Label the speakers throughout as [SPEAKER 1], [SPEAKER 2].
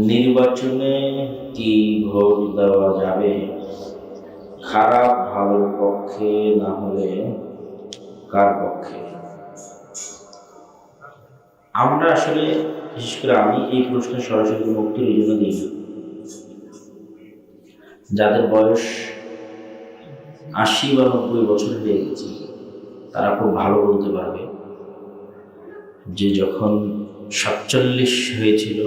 [SPEAKER 1] নির্বাচনে কি ভোট দেওয়া যাবে? খারাপ ভালোর পক্ষে, না হলে কার পক্ষে? আমরা আসলে, বিশেষ করে আমি এই প্রশ্নের সরাসরি কোনো উত্তর এই জন্য দিই না। যাদের বয়স 80 বা 90 বছর হয়ে গেছে, তারা খুব ভালো বলতে পারবে যে যখন 47 হয়েছিল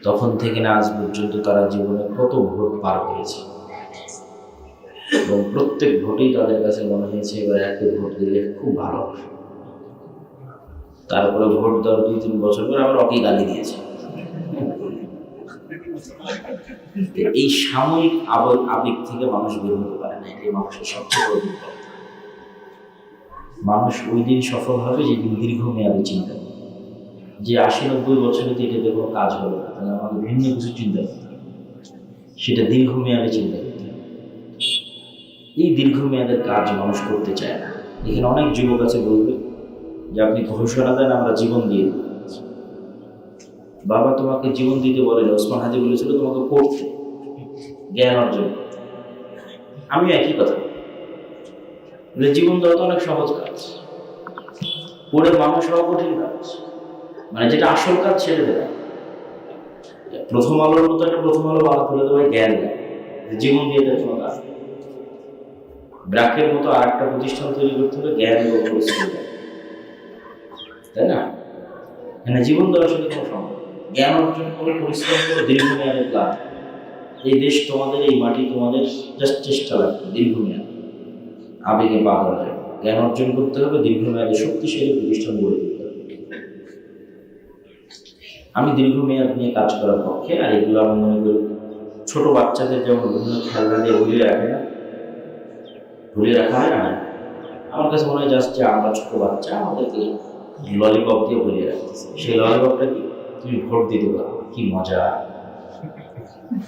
[SPEAKER 1] তখন থেকে না আজ পর্যন্ত তারা জীবনে কত ভোট পার হয়েছে, এবং প্রত্যেক ভোটেই তাদের কাছে মনে হয়েছে এবার একটা ভোট দিলে খুব ভালো হবে। তারপরে ভোট দেওয়ার 2-3 বছর পর আবার অকি গালি দিয়েছে। এই সাময়িক আবেগ থেকে মানুষ বের হতে পারে না, এটাই মানুষের সবচেয়ে বড় দুর্বলতা। মানুষ ওই দিন সফল হবে যেদিন দীর্ঘমেয়াদী চিন্তা করে, যে 80-90 বছরে তো এটাতে কোনো কাজ হবে না, তাহলে আমাদের ভিন্ন কিছু চিন্তা করতে হবে, সেটা দীর্ঘমেয়াদী চিন্তা করতে হবে। এই দীর্ঘমেয়াদের কাজ মানুষ করতে চায় না। এখানে অনেক যুবক আছে বলবে যে আপনি ঘোষণা দেন আমরা জীবন দিয়ে দেব। বাবা তোমাকে জীবন দিতে বলে, ওসমান হাজি বলেছিল তোমাকে পড়তে, জ্ঞান অর্জন করতে। আমিও একই কথা, জীবন দেওয়া তো অনেক সহজ কাজ, পড়ে মানুষ হওয়া কঠিন কাজ। মানে যেটা আসল কাজ ছেড়ে দেয়। প্রথম আলোর মতো একটা প্রথম আলো বাদ তুলে দেওয়া জ্ঞান দেয়, জীবন দিয়ে দেয় কোনো কাজ। ব্র্যাকের মতো আর একটা প্রতিষ্ঠান তৈরি করতে হবে জ্ঞান এবং পরিশ্রম, তাই না? মানে জীবন দেওয়ার সাথে কোনো সম্ভব। জ্ঞান অর্জন করে, পরিশ্রম করে, দীর্ঘমেয়াদে প্ল্যান। এই দেশ তোমাদের, এই মাটি তোমাদের, জাস্ট চেষ্টা লাগবে দীর্ঘমেয়াদ। আবেগে পা হওয়া যায়, জ্ঞান অর্জন করতে হবে, দীর্ঘমেয়াদে শক্তিশালী প্রতিষ্ঠান গড়ে তুলতে হবে। আমি দীর্ঘমেয়াদ নিয়ে কাজ করার পক্ষে। আর এগুলো আমি মনে করি ছোট বাচ্চাদের যেমন বিভিন্ন খেলনা দিয়ে ভুলিয়ে রাখে না, ভুলিয়ে রাখা হয় না, আমার কাছে মনে হয় জাস্ট যে আমরা ছোট বাচ্চা, আমাদেরকে ললিপপ দিয়ে ভুলিয়ে রাখতেছে। সেই ললিপপটা কি তুমি ভোট দিতে পারো, কি মজা!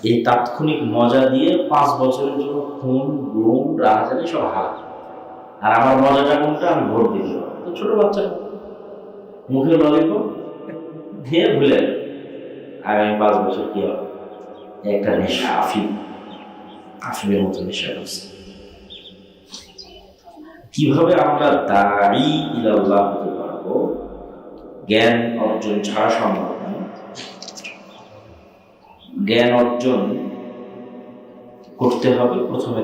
[SPEAKER 1] এই তাৎক্ষণিক মজা দিয়ে 5 বছরের জন্য খুন, গুম, রাহাজানি সব হার। আর আমার মজাটা কোনটা? আমি ভোট দিতে পারবো। তো ছোট বাচ্চা মুখে ললিপপ দিয়ে ভুলে আগামী 5 বছর কি হবে? একটা নেশা, আফিমের মতো নেশা করছে। কিভাবে আমরা দাঈ ইলাল্লাহ হতে পারবো? জ্ঞান অর্জন ছাড়া সম্ভব নয়। জ্ঞান অর্জন করতে হবে প্রথমে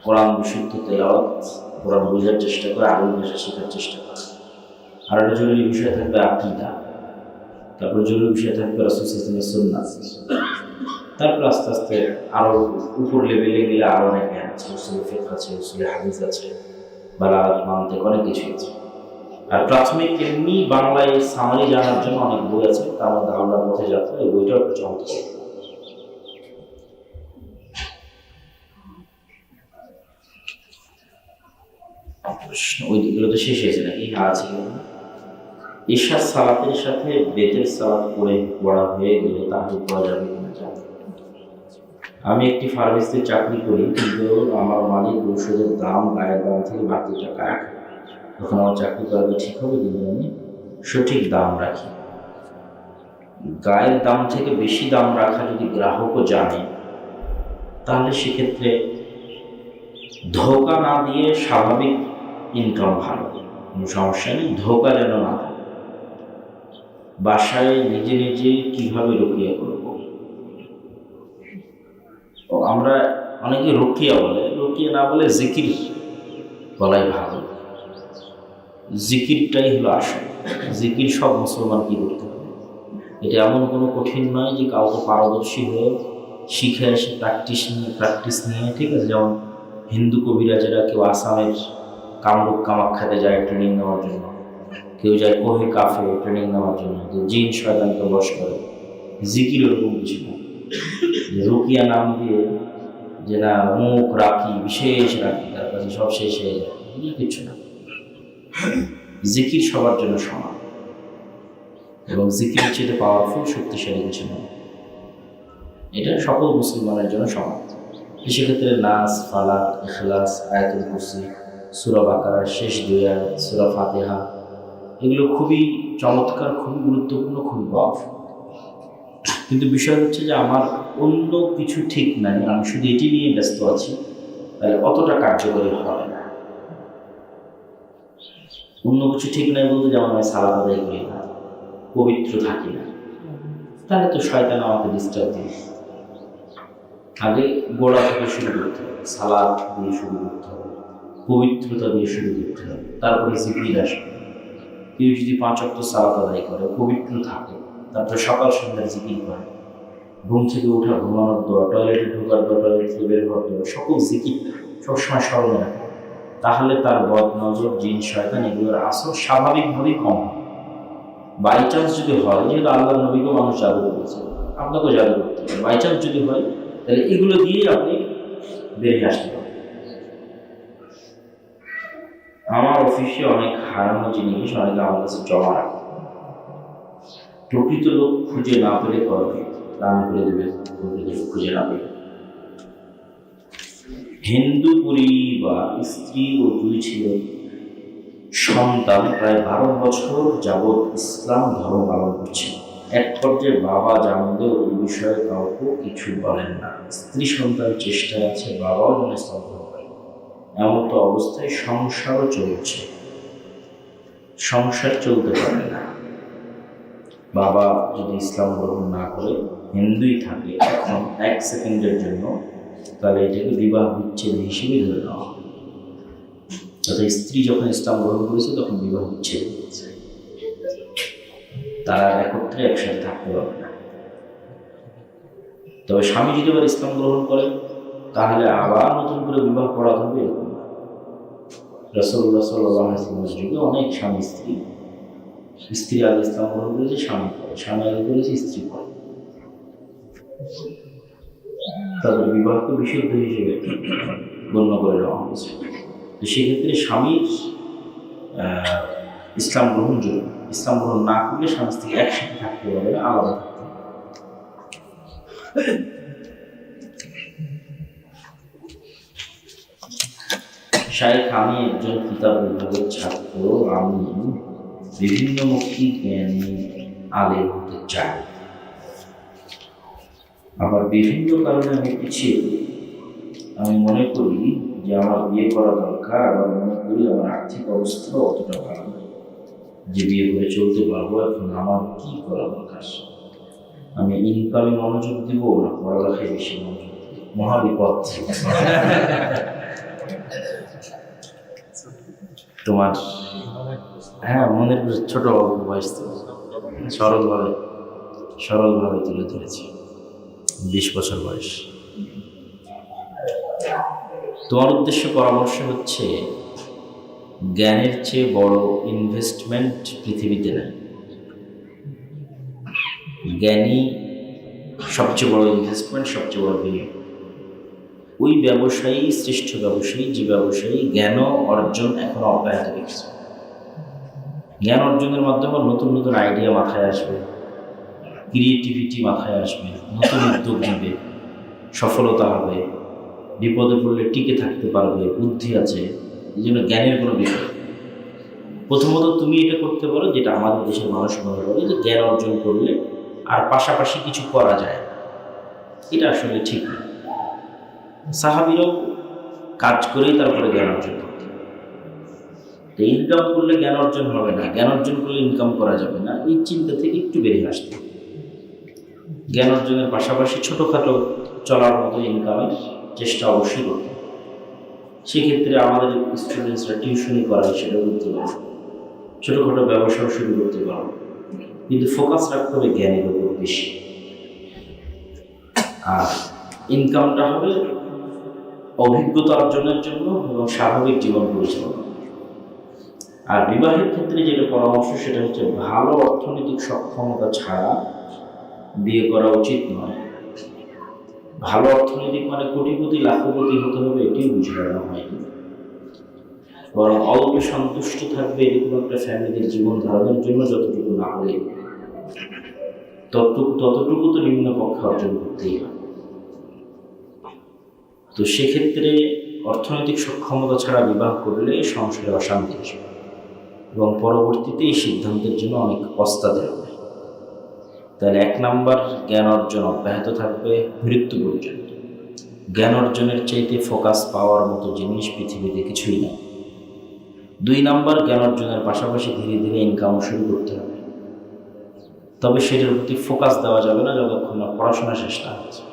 [SPEAKER 1] কোরআন বিশুদ্ধ তেলাওয়াত, কোরআন বোঝার চেষ্টা করে, আরবি ভাষা শেখার চেষ্টা করে। আর একটা জরুরি বিষয় থাকবে আকীদা, তারপর জরুরি বিষয় থাকবে রাসূল সাল্লাল্লাহু আলাইহি ওয়াসাল্লামের সুন্নাত। তারপর আস্তে আস্তে আরো উপর লেভেলে গেলে আরো অনেক জ্ঞান আছে, উসুলে ফিকহ আছে, উসুলে হাদিস আছে, বালাগাত, মানতিক, অনেক কিছু আছে। আর প্রাথমিক এমনি বাংলায় সামারি জানার জন্য অনেক বই আছে, তার মধ্যে আল্লাহর পথে যাত্রা, এই বইটাও একটু চমৎকার। ওইগুলো তো শেষ হয়েছে নাকি? আছে ঈশার সালাতের সাথে বেতের সালাত পড়া হয়ে গেলে তাহলে পড়া যাবে কিনা জানি। আমি একটি ফার্মেসিতে চাকরি করি, কিন্তু আমার মালিক ঔষধের দাম গায়ের দাম থেকে বাকি টাকা রাখে। তখন আমার চাকরি করাটা ঠিক হবে, কিন্তু আমি সঠিক দাম রাখি। গায়ের দাম থেকে বেশি দাম রাখা যদি গ্রাহকও জানে, তাহলে সেক্ষেত্রে ধোঁকা না দিয়ে স্বাভাবিক ইনকাম ভালো, কোনো সমস্যা নেই। ধোঁকা যেন না থাকে। বাসায় নিজে নিজে কিভাবে রুকিয়া করবো? আমরা অনেকে রুকিয়া বলে, রুকিয়া না বলে জিকির বলাই ভালো। জিকিরটাই হলো আসল। জিকির সব মুসলমান কি করতে হবে, এটা এমন কোনো কঠিন নয় যে কাউকে পারদর্শী হয়ে শিখে এসে প্র্যাকটিস নিয়ে, ঠিক আছে? যেমন হিন্দু কবিরাজেরা কেউ আসামের কামরূপ কামাখ্যাতে যায় ট্রেনিং নেওয়ার জন্য, কেউ যায় কোহে কাফে ট্রেনিং নেওয়ার জন্য, কেউ জিন শয়তানকে বশ করে। জিকির ওরকম কিছু না যে রুকিয়া নাম দিয়ে যে না মুখ রাখি, বিশেষ রাখি, তার কাছে সব শেষ হয়ে যায়, এগুলো কিছু না। জিকির সবার জন্য সমান, এবং জিকির চেয়ে পাওয়ারফুল, শক্তিশালী কিছু নয়। এটা সকল মুসলমানের জন্য সমান। সেক্ষেত্রে নাস, ফালাক, ইখলাস, আয়াতুল কুরসি, সূরা বাকারার শেষ 2 আয়াত, সূরা ফাতিহা, এগুলো খুবই চমৎকার, খুবই গুরুত্বপূর্ণ, খুবই পাওয়ারফুল। কিন্তু বিষয় হচ্ছে যে আমার অন্য কিছু ঠিক নাই, আমি শুধু এটি নিয়ে ব্যস্ত আছি, তাহলে অতটা কার্যকরী হবে না। অন্য কিছু ঠিক নাই বলতে যেমন আমি সালাত আদায় করি না, পবিত্র থাকি না, তাহলে তো শয়তান আমাকে ডিস্টার্ব দিবে। আগে গোড়া থেকে শুরু করতে হবে, সালাত দিয়ে শুরু করতে হবে, পবিত্রতা দিয়ে শুরু করতে হবে, তারপরে জিকির আসবে। কেউ যদি 5 ওয়াক্ত সালাত আদায় করে, পবিত্র থাকে, তারপরে সকাল সন্ধ্যার জিকির করে, ঘুম থেকে ওঠা, ঘুমানোর দোয়া, টয়লেটে ঢোকার দোয়া, টয়লেট থেকে বের হওয়ার দোয়া, সকল জিকির সবসময় স্মরণে রাখে, তাহলে তার বদ নজর, জিন, শয়তান এগুলোর আসর স্বাভাবিকভাবেই কম হয়। বাই চান্স যদি হয়, যেহেতু আল্লাহ নবীকেও মানুষ জাদু করেছে, আপনাকেও জাদু করতে হবে, বাই চান্স যদি হয়, তাহলে এগুলো দিয়েই আপনি বেরিয়ে আসতে পারেন। আমার অফিসে অনেক হারানো জিনিস অনেকে আমার কাছে জমা রাখে, প্রকৃত লোক খুঁজে না পেলে করবে, দান করে দেবে প্রকৃত লোক খুঁজে না পেলে। হিন্দু পরিবার, স্ত্রী ও 2 ছেলে সন্তান প্রায় 12 বছর যাবৎ ইসলাম ধর্ম পালন করছে। এক পর্যায়ে বাবা জানলেও এই বিষয়ে কাউকে কিছু বলেন না। স্ত্রী সন্তান চেষ্টায় আছে, বাবাও যেন ইসলাম গ্রহণ করে। এমন তো অবস্থায় সংসারও চলছে, সংসার চলতে পারে না। বাবা যদি ইসলাম গ্রহণ না করে, হিন্দুই থাকে এখন 1 সেকেন্ডের জন্য, তাহলে এটাকে বিবাহ বিচ্ছেদ হিসেবে ধরে নেওয়া হবে। অর্থাৎ স্ত্রী যখন ইসলাম গ্রহণ করেছে তখন বিবাহ বিচ্ছেদ হয়েছে, তারা একত্রে একসাথে থাকতে পারবে না। তবে স্বামী যদি আবার ইসলাম গ্রহণ করে, তাহলে আবার নতুন করে বিবাহ করা হবে, এরকম না। রাসূলুল্লাহ সাল্লাল্লাহু আলাইহি ওয়াসাল্লামের যুগে অনেক স্বামী স্ত্রী আগে ইসলাম গ্রহণ করেছে, স্বামী পরে, স্বামী আগে করেছে, স্ত্রী পরে, তাদের বিবাহকে বিশুদ্ধ হিসেবে গণ্য করে নেওয়া হয়েছে। তো সেক্ষেত্রে স্বামীর ইসলাম গ্রহণ জরুরি। ইসলাম গ্রহণ না করলে স্বামী স্ত্রী একসাথে থাকতে পারবে না, আলাদা থাকতে হবে। শাইখ, আমি একজন কিতাব বিভাগের ছাত্র, আমি বিভিন্নমুখী জ্ঞানী আলেম হতে চাই, আবার বিভিন্ন কারণে আমি পিছিয়ে পড়ি। আমি মনে করি যে আমার বিয়ে করা দরকার, আবার মনে করি আমার আর্থিক অবস্থা অতটা ভালো নয় যে বিয়ে করে চলতে পারবো। এখন আমার কি করা দরকার? আমি ইনকামে মনোযোগ দিব না পড়ালেখায় বেশি মনোযোগ দিব? মহাবিপদ। তোমার মনের ছোট বয়স তো সরলভাবে তুলে ধরেছে। 20 বছর বয়স। তোমার উদ্দেশ্য পরামর্শ হচ্ছে, জ্ঞানের চেয়ে বড় ইনভেস্টমেন্ট পৃথিবীতে নেই। জ্ঞানী সবচেয়ে বড় ইনভেস্টমেন্ট, সবচেয়ে বড় বিনিয়োগ। ওই ব্যবসায়ী শ্রেষ্ঠ ব্যবসায়ী যে ব্যবসায়ী জ্ঞান অর্জন এখনো অব্যাহত রেখেছে। জ্ঞান অর্জনের মাধ্যমে নতুন নতুন আইডিয়া মাথায় আসবে, ক্রিয়েটিভিটি মাথায় আসবে, নতুন উদ্যোগ নেবে, সফলতা হবে, বিপদে পড়লে টিকে থাকতে পারবে, বুদ্ধি আছে। এই জন্য জ্ঞানের কোনো বিষয়। প্রথমত তুমি এটা করতে পারো, যেটা আমাদের দেশের মানুষ মনে করে যে জ্ঞান অর্জন করলে আর পাশাপাশি কিছু করা যায়, এটা আসলে ঠিক না। সাহাবীরাও কাজ করেই তারপরে জ্ঞান অর্জন করতে। ইনকাম করলে জ্ঞান অর্জন হবে না, জ্ঞান অর্জন করলে ইনকাম করা যাবে না, এই চিন্তা থেকে একটু বেরিয়ে আসতে। জ্ঞান অর্জনের পাশাপাশি ছোটোখাটো চলার মতো ইনকামের চেষ্টা অবশ্যই করতে। সেক্ষেত্রে আমাদের স্টুডেন্টসরা টিউশনি করায় সেটা করতে পারে, ছোটোখাটো ব্যবসাও শুরু করতে পারো, কিন্তু ফোকাস রাখতে হবে জ্ঞানের উপর বেশি। আর ইনকামটা হবে অভিজ্ঞতা অর্জনের জন্য এবং স্বাভাবিক জীবন পরিচালনা। আর বিবাহের ক্ষেত্রে যেটা পরামর্শ, সেটা হচ্ছে ভালো অর্থনৈতিক সক্ষমতা ছাড়া বিয়ে করা উচিত নয়। ভালো অর্থনৈতিক মানে কোটিপতি লাখপতি হতে হবে এটিও বুঝানো হয়নি, বরং অল্প সন্তুষ্ট থাকবে এরকম একটা ফ্যামিলির জীবন ধারণের জন্য যতটুকু না হলে ততটুকু তো নিম্ন পক্ষে অর্জন করতেই হবে। তো সেক্ষেত্রে অর্থনৈতিক সক্ষমতা ছাড়া বিবাহ করলে সংসারে অশান্তি আসবে। এবং পরবর্তীতে এই সিদ্ধান্তের জন্য অনেক পস্তাতে হবে। তাহলে 1 নাম্বার, জ্ঞান অর্জন অব্যাহত থাকবে মৃত্যু পর্যন্ত। জ্ঞান অর্জনের চাইতে ফোকাস পাওয়ার মতো জিনিস পৃথিবীতে কিছুই না। 2 নাম্বার, জ্ঞান অর্জনের পাশাপাশি ধীরে ধীরে ইনকাম শুরু করতে হবে, তবে সেটার প্রতি ফোকাস দেওয়া যাবে না যতক্ষণ না পড়াশোনা শেষ না হচ্ছে।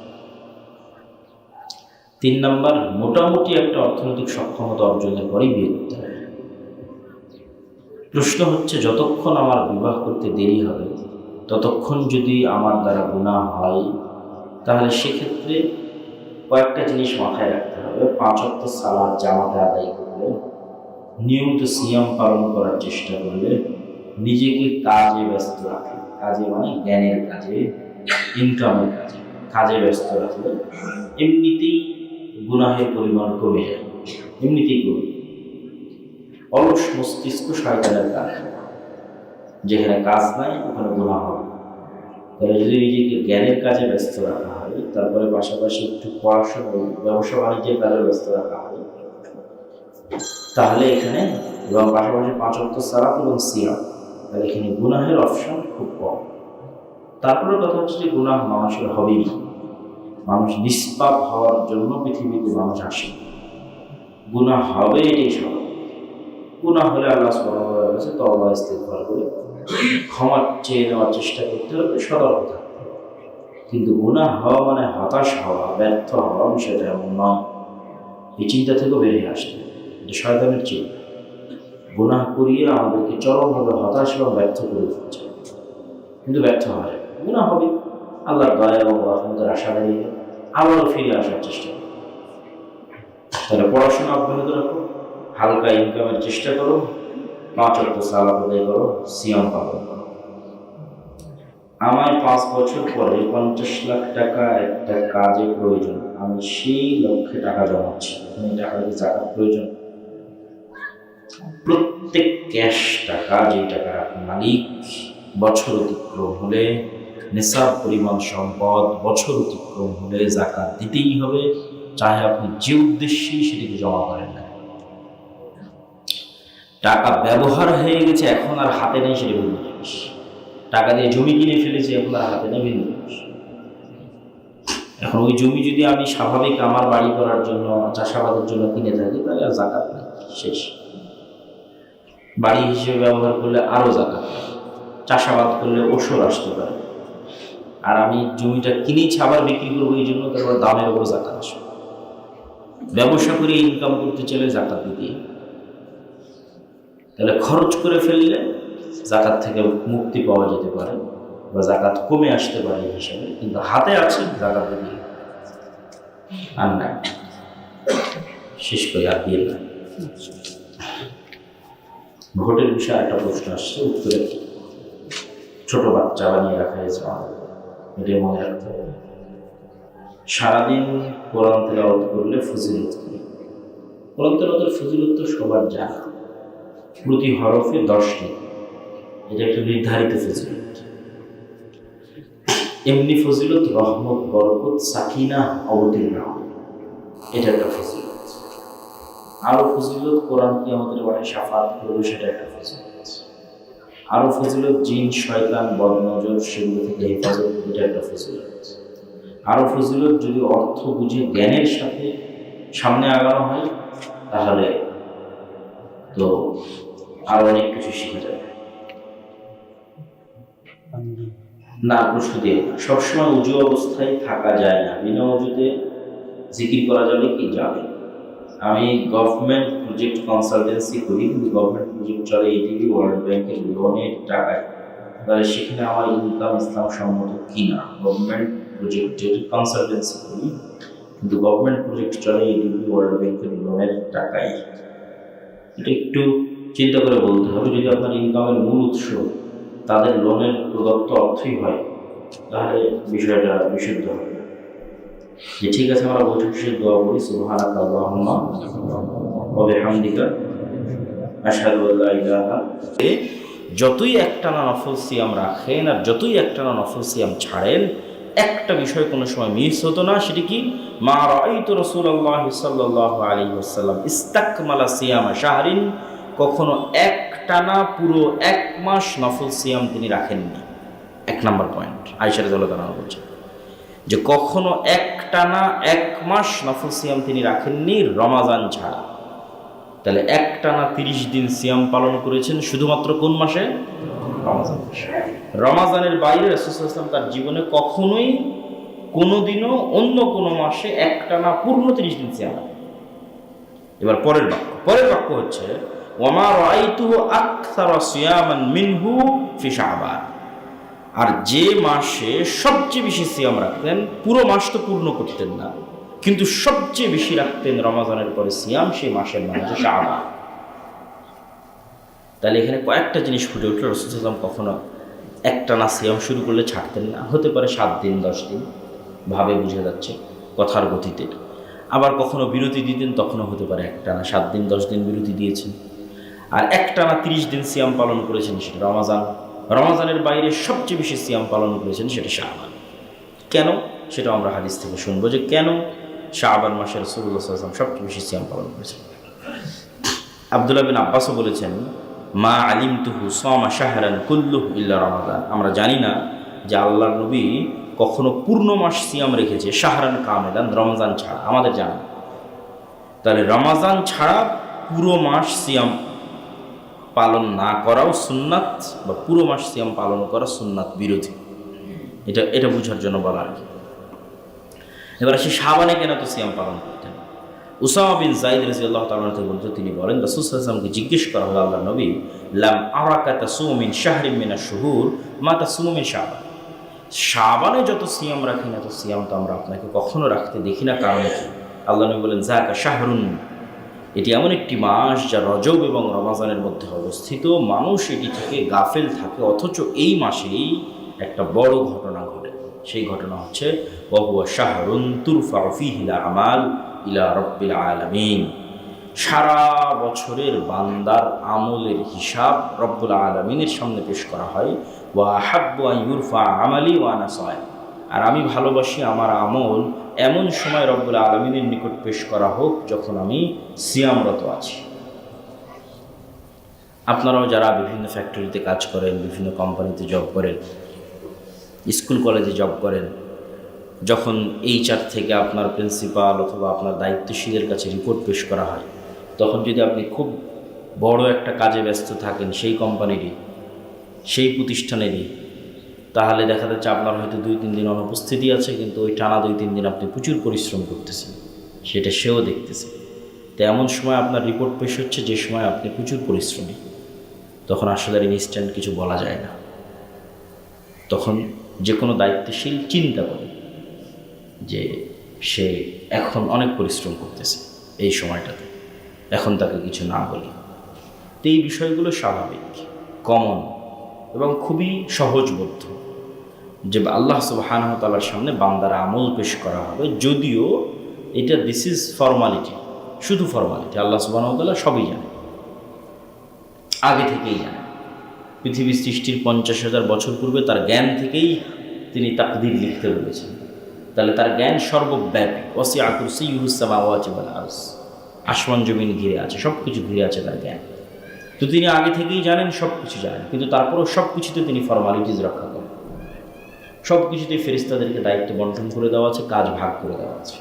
[SPEAKER 1] 3 নাম্বার, মোটামুটি একটা অর্থনৈতিক সক্ষমতা অর্জনের পরেই বিয়ে করতে হবে। প্রশ্ন হচ্ছে, যতক্ষণ আমার বিবাহ করতে দেরি হবে ততক্ষণ যদি আমার দ্বারা গুনাহ হয়, তাহলে সেক্ষেত্রে কয়েকটা জিনিস মাথায় রাখতে হবে। 5 ওয়াক্ত সালাত জামাতে আদায় করলে, নিয়মিত সিয়াম পালন করার চেষ্টা করলে, নিজেকে কাজে ব্যস্ত রাখলে, কাজে মানে জ্ঞানের কাজে, ইনকামের কাজে, কাজে ব্যস্ত রাখলে এমনিতেই গুনাহের পরিমাণ কমে যায়, এমনিতেই কমে। অলস মস্তিষ্ক শয়তানের কাজ, যেখানে কাজ নাই ওখানে গুনাহ হবে। তাহলে যদি নিজেকে জ্ঞানের কাজে ব্যস্ত রাখা হয়, তারপরে পাশাপাশি একটু পড়াশোনা, ব্যবসা বাণিজ্যের কাজে ব্যস্ত রাখা হয়, তাহলে এখানে, এবং পাশাপাশি 5 ওয়াক্ত সালাত এবং সিয়াম, তাহলে এখানে গুনাহের অপশন খুব কম। তারপরে কথা হচ্ছে যে গুনাহ মানুষের হবেই। মানুষ নিষ্পাপ হওয়ার জন্য পৃথিবীতে মানুষ আসে, গুনাহ হবে এটাই সব। গুনাহ হলে আল্লাহ সুবহানাহু ওয়া তাআলার কাছে তওবা ইস্তিগফার করে ক্ষমা চেয়ে নেওয়ার চেষ্টা করতে হবে, সতর্ক থাকতে হবে। কিন্তু গুনাহ হওয়া মানে হতাশ হওয়া, ব্যর্থ হওয়া, বিষয়টা এমন নয়। এই চিন্তা থেকেও বেরিয়ে আসতে হবে, এটা শয়তানের চিন্তা। গুনাহ করিয়ে আমাদেরকে চরমভাবে হতাশ এবং ব্যর্থ করে দিচ্ছে। কিন্তু ব্যর্থ হয়, গুনাহ হবে, আল্লাহর দয়া এবং রহমতের আশা দাঁড়িয়ে আবারও ফিরে আসার চেষ্টা করো। তাহলে পড়াশোনা অব্যাহত রাখো, হালকা ইনকামের চেষ্টা করো, 5 ওয়াক্ত সালাত আদায় করো, সিয়াম পালন করো। আমার 5 বছর পরে 50 লাখ টাকা একটা কাজে প্রয়োজন, আমি সেই লক্ষ্যে টাকা জমাচ্ছি। এই টাকার কি জাকাত প্রয়োজন? প্রত্যেক ক্যাশ টাকা, যে টাকার আপনি মালিক, বছর অতিক্রম হলে, নিসাব পরিমাণ সম্পদ বছর অতিক্রম হলে জাকাত দিতেই হবে, চাহে আপনি যে উদ্দেশ্যেই সেটিকে জমা করেন না। টাকা ব্যবহার হয়ে গেছে, এখন আর হাতে নেই, সেটা ভিন্ন জিনিস। টাকা দিয়ে জমি কিনে ফেলেছে, এখন আর হাতে নেই, ভিন্ন জিনিস। এখন ওই জমি যদি আমি স্বাভাবিক আমার বাড়ি করার জন্য, চাষাবাদের জন্য কিনে থাকি, তাহলে আর জাকাত নেই, শেষ। বাড়ি হিসেবে ব্যবহার করলে আরও জাকাত, চাষাবাদ করলে ওষুধ আসতে পারে। আর আমি জমিটা কিনেছি আবার বিক্রি করবো, এই জন্য তারপর দামের উপর জাকাত আসবে। ব্যবসা করে ইনকাম করতে চাইলে জাকাত দিতেই। তাহলে খরচ করে ফেললে জাকাত থেকে মুক্তি পাওয়া যেতে পারে, বা জাকাত কমে আসতে পারে হিসাবে, কিন্তু হাতে আছে জাকাত দিয়ে আর নাই। শেষ করে আর দিয়ে না। ভোটের বিষয়ে একটা প্রশ্ন আসছে, উত্তরে ছোট বাচ্চা বানিয়ে রাখা হয়েছে, এটাই মনে রাখতে হবে। সারাদিন কোরআন তেলাওয়াত করলে ফজিলত কি? কোরআন তেলাওয়াতের ফজিলত তো সবার জানা, প্রতি হরফে 10টি, এটা একটা নির্ধারিত ফজিলত। এমনি ফজিলত রহমত, বরকত, সাকিনা অবতীর্ণ হয়, এটা একটা ফজিলত। আরো ফজিলত কোরআন কি আমাদের বাড়ি শাফাত করবে, সেটা একটা ফজিলত। আরো ফজিলত জিন শয়তান বদনজর সেগুলো থেকে হেফাজত, এটা একটা ফজিলত। আরো ফজিলত যদি অর্থ বুঝে জ্ঞানের সাথে সামনে আগানো হয়, তাহলে তো আরো অনেক কিছু শিখা যাবে। না, প্রশ্ন দিয়ে সবসময় উজু অবস্থায় থাকা যায় না, বিনা উজুতে জিকির করা যাবে কি? যাবে। আমি গভর্নমেন্ট প্রজেক্ট কনসালটেন্সি করি, কিন্তু গভর্নমেন্ট প্রজেক্ট চলে এটিভি ওয়ার্ল্ড ব্যাংকের লোনের টাকায়। তাহলে সেখানে আমার ইনকাম ইসলাম সম্মত কিনা? গভর্নমেন্ট প্রজেক্টের কনসালটেন্সি করি, কিন্তু গভর্নমেন্ট প্রজেক্ট চলে এটিভি ওয়ার্ল্ড ব্যাংকের লোনের টাকায়। এটা একটু চিন্তা করে বলতে হবে। যদি আপনার ইনকামের মূল উৎস তাদের লোনের প্রদত্ত অর্থই হয়, তাহলে বিষয়টা বিশুদ্ধ হবে। যে ঠিক আছে, আমরা বৈঠক শেষে দোয়া করি, সুবহানাকা আল্লাহুম্মা ওয়া বিহামদিকা আশহাদু আল্লা ইলাহা। যতই একটানা নফল সিয়াম রাখেন আর যতই একটানা নফল সিয়াম ছাড়েন, একটা বিষয় কোনো সময় মিস হতো না। সেটি কি? মা রাআইতু রাসূলুল্লাহ সাল্লাল্লাহু আলাইহি ওয়াসাল্লাম ইস্তাকমালা সিয়ামা শাহরিন, কখনো একটা
[SPEAKER 2] একটানা পুরো 1 মাস নফল সিয়াম তিনি রাখেননি। 1 নম্বর পয়েন্ট আয়েশা রাদিয়াল্লাহু তাআলা বলছেন যে কখনো একটানা 1 মাস নফল সিয়াম তিনি রাখেননি রমাজান ছাড়া। তাহলে একটানা 30 দিন সিয়াম পালন করেছেন শুধুমাত্র কোন মাসে? রমাজান মাসে। রমাজানের বাইরে রাসূল সাল্লাল্লাহু আলাইহি ওয়াসাল্লাম তার জীবনে কখনোই কোনোদিনও অন্য কোনো মাসে একটানা পূর্ণ 30 দিন সিয়াম রাখেন। এবার পরের বাক্য হচ্ছে ওয়ামা রাআইতুহু আকসারা সিয়ামান মিনহু ফি শাবান। আর যে মাসে সবচেয়ে বেশি সিয়াম রাখতেন, পুরো মাস তো পূর্ণ করতেন না, কিন্তু সবচেয়ে বেশি রাখতেন রমাজানের পরে সিয়াম, সেই মাসের নাম হচ্ছে শাবান। তাহলে এখানে কয়েকটা জিনিস ফুটে উঠল। রাসূল সাল্লাল্লাহু আলাইহি ওয়াসাল্লাম কখনো একটানা সিয়াম শুরু করলে ছাড়তেন না। হতে পারে 7 দিন 10 দিন, ভাবে বোঝা যাচ্ছে কথার গতিতে। আবার কখনো বিরতি দিতেন, তখনও হতে পারে একটানা 7 দিন 10 দিন বিরতি দিয়েছেন। আর একটানা 30 দিন সিয়াম পালন করেছেন, সেটা রমাজান। রমাজানের বাইরে সবচেয়ে বেশি সিয়াম পালন করেছেন, সেটা শাবান। কেন? সেটা আমরা হাদিস থেকে শুনবো যে কেন শাবান মাসে রাসূলুল্লাহ সাল্লাল্লাহু আলাইহি ওয়াসাল্লাম সবচেয়ে বেশি সিয়াম পালন করেছেন। আব্দুল্লাহ বিন আব্বাসও বলেছেন মা আলিমতুহু সামা শাহরান কুল্লুহু ইল্লা রমাদান। আমরা জানি না যে আল্লাহর নবী কখনো পূর্ণ মাস সিয়াম রেখেছে, শাহরান কামেলান, রমজান ছাড়া। আমাদের জানা। তাহলে রমাজান ছাড়া পুরো মাস সিয়াম পালন না করাও সুন্নাত, বা পুরো মাস সিয়াম পালন করা সুন্নাত বিরোধী। এটা বোঝার জন্য বলা আর কি। এবার আসি শাবানে কেন তো সিয়াম পালন করতেন। উসামা বিন যায়েদ রাদিয়াল্লাহু তাআলা থেকে বলতে তিনি বলেন রাসূল সাল্লাল্লাহু আলাইহি ওয়াসাল্লামকে জিজ্ঞেস করা হলো, আল্লাহর নবী, লাম আরাকা তাসুমু মিন শাহরিন মিনাশ শুহুর মা তাসুমু মিন শাবান। শাবানে যত সিয়াম রাখেন এত সিয়াম তো আমরা আপনাকে কখনো রাখতে দেখি না, কারণ কি? আল্লাহ নবী বলেন যাকা শাহরুন, এটি এমন একটি মাস যা রজব এবং রমাজানের মধ্যে অবস্থিত। মানুষ এটি থেকে গাফেল থাকে, অথচ এই মাসেই একটা বড় ঘটনা ঘটে। সেই ঘটনা হচ্ছে ওয়াহুয়া শাহরুন তুরফাউ ফীহিল আমাল ইলা রাব্বিল আলামিন। সারা বছরের বান্দার আমলের হিসাব রব্বুল আলামিনের সামনে পেশ করা হয়। ওয়া আহাব্বু আন ইউরফা আমালি ওয়া আনা সায়িম। আর আমি ভালোবাসি আমার আমল এমন সময় রব্বুল আলামিনের নিকট পেশ করা হোক যখন আমি সিয়ামরত আছি। আপনারাও যারা বিভিন্ন ফ্যাক্টরিতে কাজ করেন, বিভিন্ন কোম্পানিতে জব করেন, স্কুল কলেজে জব করেন, যখন HR থেকে আপনার প্রিন্সিপাল অথবা আপনার দায়িত্বশীলের কাছে রিপোর্ট পেশ করা হয়, তখন যদি আপনি খুব বড় একটা কাজে ব্যস্ত থাকেন সেই কোম্পানিরই, সেই প্রতিষ্ঠানেরই, তাহলে দেখা যাচ্ছে আপনার হয়তো 2-3 দিন অনুপস্থিতি আছে, কিন্তু ওই টানা 2-3 দিন আপনি প্রচুর পরিশ্রম করতেছেন, সেটা সেও দেখতেছে। তো এমন সময় আপনার রিপোর্ট পেশ হচ্ছে যে সময় আপনি প্রচুর পরিশ্রমী, তখন আসলে ইনস্ট্যান্ট কিছু বলা যায় না। তখন যে কোনো দায়িত্বশীল চিন্তা করে যে সে এখন অনেক পরিশ্রম করতেছে এই সময়টাতে, এখন তাকে কিছু না বলি। তো এই বিষয়গুলো স্বাভাবিক, কমন এবং খুবই সহজবোধ্য যে আল্লাহ সুবহানাহু ওয়া তাআলার সামনে বান্দার আমল পেশ করা হবে। যদিও এটা দিস ইজ ফর্মালিটি, শুধু ফর্মালিটি। আল্লাহ সুবহানাহু ওয়া তাআলা সবই জানে, আগে থেকেই জানে। পৃথিবী সৃষ্টির 50,000 বছর পূর্বে তার জ্ঞান থেকেই তিনি তাকদীর লিখতে বলেছেন। তাহলে তার জ্ঞান সর্বব্যাপী। ওয়াসিআ কুরসিয়্যুহুস সামাওয়াতি ওয়াল আরদ, আসমান জমিন ঘিরে আছে, সব কিছু ঘিরে আছে তার জ্ঞান। তো তিনি আগে থেকেই জানেন, সব কিছু জানেন, কিন্তু তারপরেও সব কিছুতে তিনি ফর্মালিটিজ রক্ষা করেন। সব কিছুতে ফেরেশতাদেরকে দায়িত্ব বন্টন করে দেওয়া আছে, কাজ ভাগ করে দেওয়া আছে।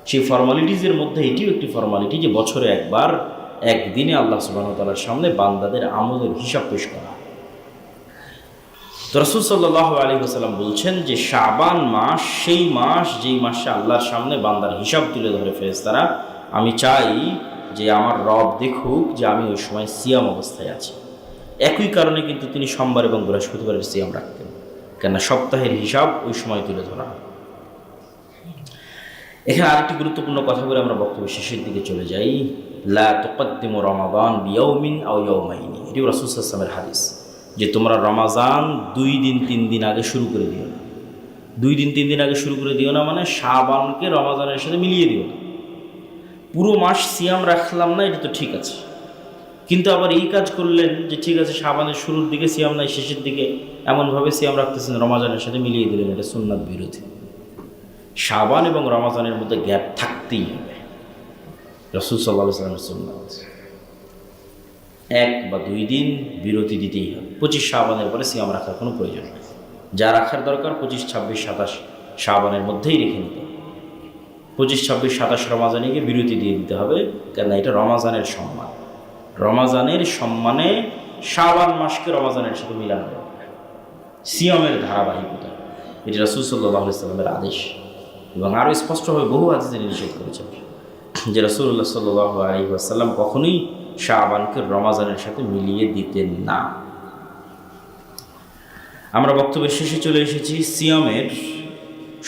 [SPEAKER 2] সেই ফর্মালিটিজের মধ্যে এটিও একটি ফর্মালিটি যে বছরে একবার, একদিনে আল্লাহ সুবহানাহু ওয়া তাআলার সামনে বান্দাদের আমলের হিসাব পেশ করা। তো রাসূল সাল্লাল্লাহু আলাইহি ওয়াসাল্লাম বলছেন যে শাবান মাস সেই মাস যেই মাসে আল্লাহর সামনে বান্দার হিসাব তুলে ধরে ফেরেশতারা। আমি চাই যে আমার রব দেখুক যে আমি ওই সময় সিয়াম অবস্থায় আছি। একই কারণে কিন্তু তিনি সোমবার এবং বৃহস্পতিবারের সিয়াম রাখতেন, কেননা সপ্তাহের হিসাব ওই সময় তুলে ধরা হয়। এখানে আরেকটি গুরুত্বপূর্ণ কথা বলে আমরা বক্তব্য শেষের দিকে চলে যাই। লা তুকদ্দিমু রমাদান বিয়াউমিন আও ইয়াউমাইনি, এটিও রাসূল সাল্লাল্লাহু আলাইহি ওয়াসাল্লামের হাদিস যে তোমরা রমাজান 2 দিন 3 দিন আগে শুরু করে দিও না। 2 দিন 3 দিন আগে শুরু করে দিও না মানে শাবানকে রমাজানের সাথে মিলিয়ে দিও না। পুরো মাস সিয়াম রাখলাম না, এটা তো ঠিক আছে, কিন্তু আবার এই কাজ করলেন যে ঠিক আছে শাবানের শুরুর দিকে সিয়াম নাই, শেষের দিকে এমনভাবে সিয়াম রাখতেছেন রমাজানের সাথে মিলিয়ে দিলেন, এটা সুন্নাত বিরোধী। শাবান এবং রমাজানের মধ্যে গ্যাপ থাকতেই হবে, রাসূল সাল্লাল্লাহু আলাইহি ওয়াসাল্লামের সুন্নাত। 1 বা 2 দিন বিরতি দিতেই হবে। 25 শাবানের পরে সিয়াম রাখার কোনো প্রয়োজন নেই। যা রাখার দরকার 25, 26, 27 শাবানের মধ্যেই রেখে নিতে হবে। 25, 26, 27 রমাজানে গিয়ে বিরতি দিয়ে দিতে হবে, কেননা এটা রমাজানের সম্মান। রমাজানের সম্মানে শাবান মাসকে রমাজানের সাথে মিলানো হবে, সিয়ামের ধারাবাহিকতা। এটি রাসূল সাল্লাল্লাহু আলাইহি ওয়াসাল্লামের আদেশ, এবং আরও স্পষ্টভাবে বহু হাদিসে নিষেধ করেছেন যে রাসূলুল্লাহ সাল্লাল্লাহু আলাইহি ওয়াসাল্লাম কখনোই শাবানকে রমাজানের সাথে মিলিয়ে দিতেন না। আমরা বক্তব্যের শেষে চলে এসেছি। সিয়ামের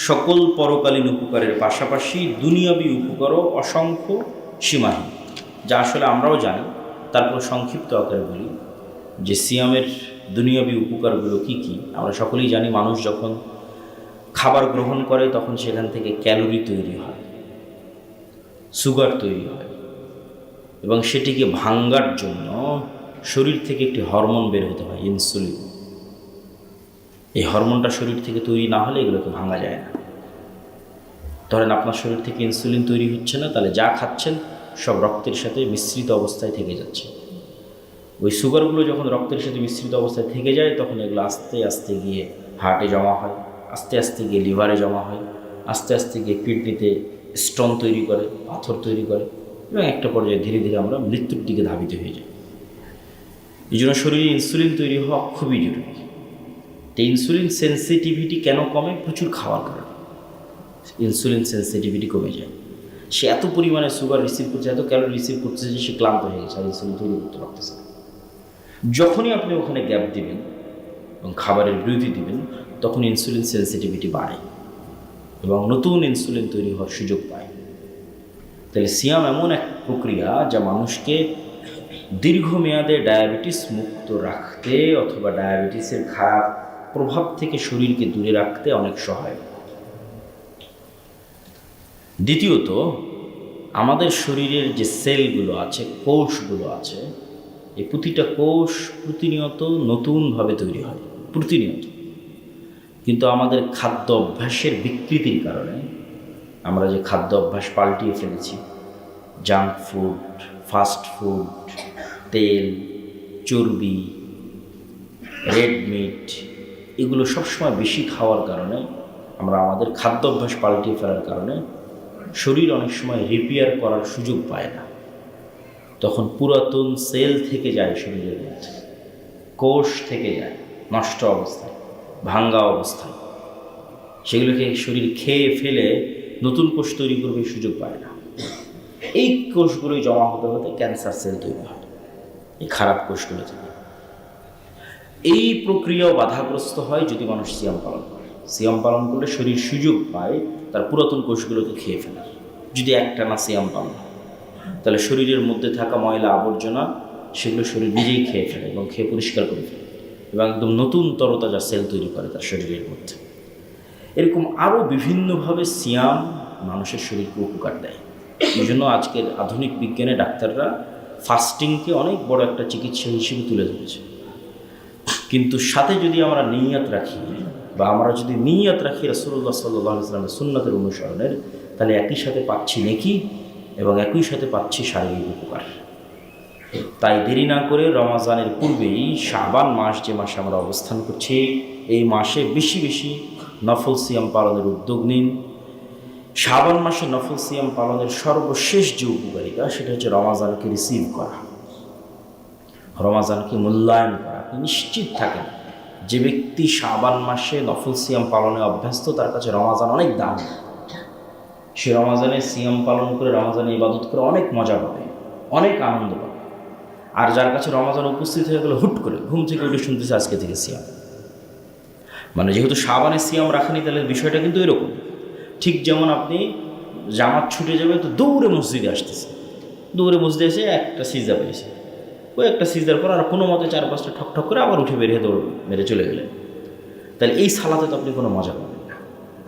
[SPEAKER 2] সকল পরকালীন উপকারের পাশাপাশি দুনিয়াবী উপকারও অসংখ্য সীমাহীন, যা আসলে আমরাও জানি, তারপর সংক্ষিপ্ত আকারে বলি যে সিয়ামের দুনিয়াবী উপকারগুলো কি কি। আমরা সকলেই জানি, মানুষ যখন খাবার গ্রহণ করে তখন সেখান থেকে ক্যালোরি তৈরি হয়, সুগার তৈরি হয়, এবং সেটিকে ভাঙার জন্য শরীর থেকে একটি হরমোন বের হতে হয়, ইনসুলিন। এই হরমোনটা শরীর থেকে তৈরি না হলে এগুলোকে ভাঙা যায় না। ধরেন আপনার শরীর থেকে ইনসুলিন তৈরি হচ্ছে না, তাহলে যা খাচ্ছেন সব রক্তের সাথে মিশ্রিত অবস্থায় থেকে যাচ্ছে। ওই সুগারগুলো যখন রক্তের সাথে মিশ্রিত অবস্থায় থেকে যায়, তখন এগুলো আস্তে আস্তে গিয়ে হার্টে জমা হয়, আস্তে আস্তে গিয়ে লিভারে জমা হয়, আস্তে আস্তে গিয়ে কিডনিতে স্টোন তৈরি করে, পাথর তৈরি করে, এবং একটা পর্যায়ে ধীরে ধীরে আমরা মৃত্যুর দিকে ধাবিত হয়ে যাই। এই জন্য শরীরে ইনসুলিন তৈরি হওয়া খুবই জরুরি। তো ইনসুলিন সেন্সিটিভিটি কেন কমে? প্রচুর খাওয়ার কারণে ইনসুলিন সেন্সিটিভিটি কমে যায়। সে এত পরিমাণে সুগার রিসিভ করছে, এত ক্যালোরি রিসিভ করছে যে সে ক্লান্ত হয়ে গেছে, আর ইনসুলিন তৈরি করতে পারতেছে না। যখনই আপনি ওখানে গ্যাপ দিবেন এবং খাবারের বিরতি দিবেন, তখন ইনসুলিন সেন্সিটিভিটি বাড়ে এবং নতুন ইনসুলিন তৈরি হওয়ার সুযোগ পায়। তাহলে সিয়াম এমন এক প্রক্রিয়া যা মানুষকে দীর্ঘমেয়াদে ডায়াবেটিস মুক্ত রাখতে অথবা ডায়াবেটিসের খারাপ প্রভাব থেকে শরীরকে দূরে রাখতে অনেক সহায়ক। দ্বিতীয়ত, আমাদের শরীরের যে সেলগুলো আছে, কোষগুলো আছে, এই প্রতিটা কোষ প্রতিনিয়ত নতুনভাবে তৈরি হয়, প্রতিনিয়ত। কিন্তু আমাদের খাদ্য অভ্যাসের বিকৃতির কারণে আমরা যে খাদ্য অভ্যাস পাল্টিয়ে ফেলেছি, জাঙ্ক ফুড, ফাস্ট ফুড, তেল, চর্বি, রেড মিট, এগুলো সবসময় বেশি খাওয়ার কারণে, আমরা আমাদের খাদ্য অভ্যাস পাল্টিয়ে ফেলার কারণে শরীর অনেক সময় রিপেয়ার করার সুযোগ পায় না। তখন পুরাতন সেল থেকে যায় শরীরের মধ্যে, কোষ থেকে যায় নষ্ট অবস্থায়, ভাঙ্গা অবস্থায়। সেগুলোকে শরীর খেয়ে ফেলে নতুন কোষ তৈরি করবে সুযোগ পায় না। এই কোষগুলোই জমা হতে হতে ক্যান্সার সেল তৈরি হয়, এই খারাপ কোষগুলো থেকে। এই প্রক্রিয়াও বাধাগ্রস্ত হয় যদি মানুষ সিয়াম পালন করে। সিয়াম পালন করলে শরীর সুযোগ পায় তার পুরাতন কোষগুলোকে খেয়ে ফেলার। যদি একটানা সিয়াম পালন হয়, তাহলে শরীরের মধ্যে থাকা ময়লা আবর্জনা সেগুলো শরীর নিজেই খেয়ে ফেলে এবং খেয়ে পরিষ্কার করে ফেলে, এবং একদম নতুন তরতাজা সেল তৈরি করে তার শরীরের মধ্যে। এরকম আরও বিভিন্নভাবে সিয়াম মানুষের শরীরকে উপকার দেয়। এই জন্য আজকের আধুনিক বিজ্ঞানে ডাক্তাররা ফাস্টিংকে অনেক বড় একটা চিকিৎসা হিসেবে তুলে ধরেছে। কিন্তু সাথে যদি আমরা নিয়ত রাখি, বা আমরা যদি নিয়ত রাখি রাসূলুল্লাহ সাল্লাল্লাহু আলাইহি ওয়াসাল্লামের সুন্নতের অনুসরণের, তাহলে একই সাথে পাচ্ছি নেকি এবং একই সাথে পাচ্ছি শারীরিক উপকার। তাই দেরি না করে রমাজানের পূর্বেই শাবান মাস, যে মাসে আমরা অবস্থান করছি, এই মাসে বেশি বেশি নফল সিয়াম পালনের উদ্যোগ নিন। শাবান মাসে নফল সিয়াম পালনের সর্বশেষ যে উপকারিতা, সেটা হচ্ছে রমাজানকে রিসিভ করা, রমাজানকে মূল্যায়ন করা। আপনি নিশ্চিত থাকেন যে ব্যক্তি শাবান মাসে নফল সিয়াম পালনে অভ্যস্ত, তার কাছে রমাজান অনেক দাম। সে রমাজানে সিয়াম পালন করে, রমাজানে ইবাদত করে অনেক মজা পাবে, অনেক আনন্দ পাবে। আর যার কাছে রমাজান উপস্থিত হয়ে গেলে হুট করে ঘুম থেকে উঠে শুনতেছে আজকে থেকে সিয়াম, মানে যেহেতু শাবানে সিয়াম রাখেনি, তাহলে বিষয়টা কিন্তু এরকম। ঠিক যেমন আপনি জামাত ছুটে যাবে তো দৌড়ে মসজিদে আসতেছে, দৌড়ে মসজিদে এসে একটা সিজদা পেয়েছে, ওই একটা সিজদার পর আর কোনো মতে 4-5টা ঠক ঠক করে আবার উঠে বেরিয়ে দৌড় মেরে চলে গেলেন, তাহলে এই সালাতে তো আপনি কোনো মজা পাবেন না।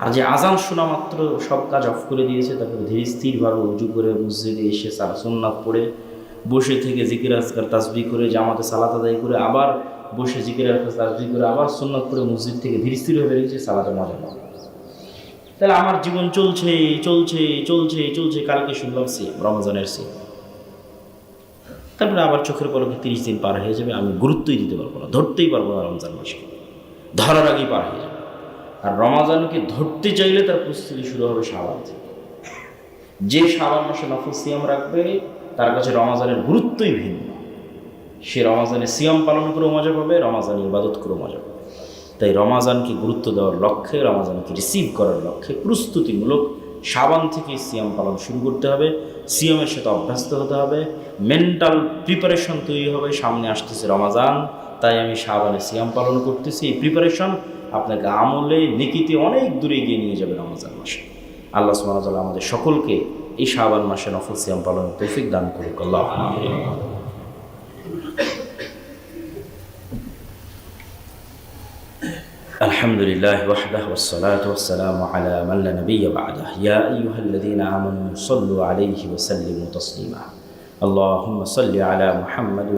[SPEAKER 2] আর যে আজান শোনা মাত্র সব কাজ অফ করে দিয়েছে, তারপরে ধীরে স্থিরভাবে উজু করে মসজিদে এসে সুন্নাত পড়ে বসে থেকে জিকির আজকার তাসবিহ করে জামাতে সালাত আদায় করে আবার বসে জিকির আজকার তাসবিহ করে আবার সুন্নাত পড়ে মসজিদ থেকে ধীরে স্থিরভাবে বেরিয়েছে, সালাতে মজা পাবে। তাহলে আমার জীবন চলছে চলছে চলছে চলছে, কালকে শুনলাম সিয়াম, রমজানের সিয়াম। তারপরে আবার চোখের পলকে 30 দিন পার হয়ে যাবে, আমি গুরুত্বই দিতে পারবো না, ধরতেই পারবো না রমজান মাসকে, ধরার আগেই পার হয়ে যাবে। আর রমাজানকে ধরতে চাইলে তার প্রস্তুতি শুরু হবে শাবান থেকে। যে শাবান মাসে নফল সিয়াম রাখবে তার কাছে রমাজানের গুরুত্বই ভিন্ন। সে রমাজানে সিয়াম পালন করে মজা পাবে, রমাজানে ইবাদত করে মজা পাবে। তাই রমাজানকে গুরুত্ব দেওয়ার লক্ষ্যে, রমাজানকে রিসিভ করার লক্ষ্যে প্রস্তুতিমূলক শাবান থেকে সিয়াম পালন শুরু করতে হবে। সিয়ামের সাথে অভ্যস্ত হতে হবে, মেন্টাল প্রিপারেশন তৈরি হবে। সামনে আসতেছে রমাজান, তাই আমি শাবানে সিয়াম পালন করতেছি। এই প্রিপারেশন আপনাকে আমলে নেকিতে অনেক দূরে এগিয়ে নিয়ে যাবে রমজান মাসে। আল্লাহ সুবহানাহু ওয়া তাআলা আমাদের সকলকে এই শাবান মাসে নফল সিয়াম পালনের তৌফিক দান করুক। আল্লাহুম্মা আমিন। الحمد لله وحده والصلاة والسلام على من لا نبي بعده يا أيها الذين آمنوا صلوا عليه وسلموا تسليما اللهم صل على محمد